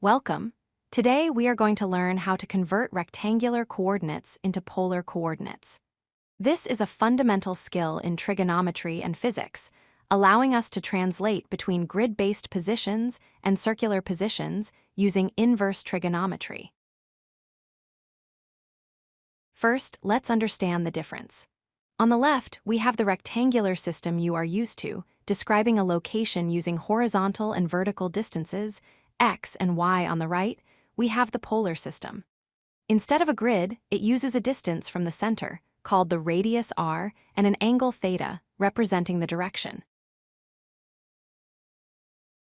Welcome. Today we are going to learn how to convert rectangular coordinates into polar coordinates. This is a fundamental skill in trigonometry and physics, allowing us to translate between grid-based positions and circular positions using inverse trigonometry. First, let's understand the difference. On the left, we have the rectangular system you are used to, describing a location using horizontal and vertical distances, x and y. On the right, we have the polar system. Instead of a grid, it uses a distance from the center, called the radius r, and an angle theta, representing the direction.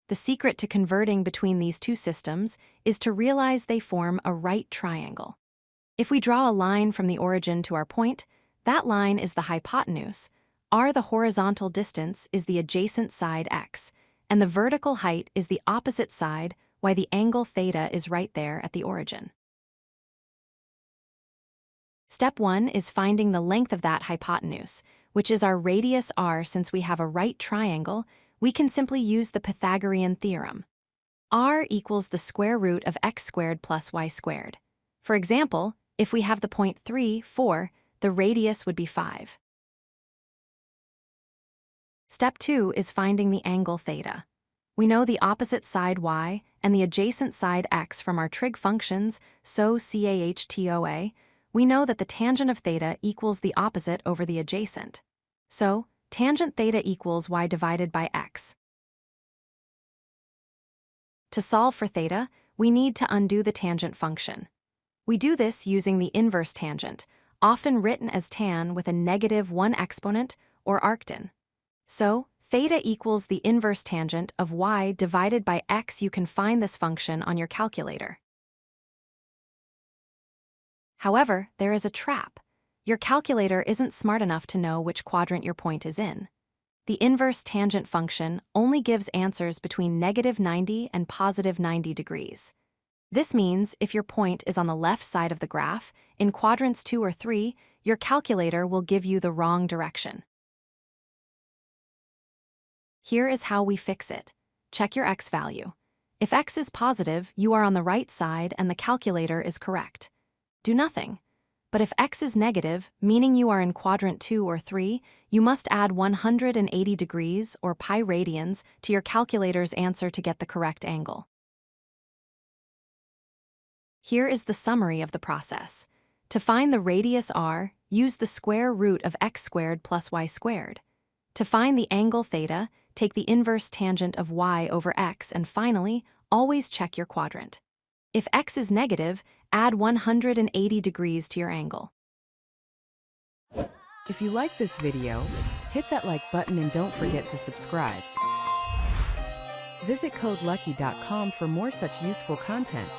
The secret to converting between these two systems is to realize they form a right triangle. If we draw a line from the origin to our point, that line is the hypotenuse, r the horizontal distance is the adjacent side x, and the vertical height is the opposite side, y the angle theta is right there at the origin. Step 1 is finding the length of that hypotenuse, which is our radius r. Since we have a right triangle, we can simply use the Pythagorean theorem. R equals the square root of x squared plus y squared. For example, if we have the point 3, 4, the radius would be 5. Step 2 is finding the angle theta. We know the opposite side y and the adjacent side x from our trig functions, so CAHTOA, we know that the tangent of theta equals the opposite over the adjacent. So, tangent theta equals y divided by x. To solve for theta, we need to undo the tangent function. We do this using the inverse tangent, often written as tan with a -1 exponent or arctan. So, theta equals the inverse tangent of y divided by x. You can find this function on your calculator. However, there is a trap. Your calculator isn't smart enough to know which quadrant your point is in. The inverse tangent function only gives answers between -90 and +90 degrees. This means if your point is on the left side of the graph, in quadrants 2 or 3, your calculator will give you the wrong direction. Here is how we fix it. Check your x value. If x is positive, you are on the right side and the calculator is correct. Do nothing. But if x is negative, meaning you are in quadrant 2 or 3, you must add 180 degrees or pi radians to your calculator's answer to get the correct angle. Here is the summary of the process. To find the radius r, use the square root of x squared plus y squared. To find the angle theta, take the inverse tangent of y over x, and finally, always check your quadrant. If x is negative, add 180 degrees to your angle. If you like this video, hit that like button and don't forget to subscribe. Visit codelucky.com for more such useful content.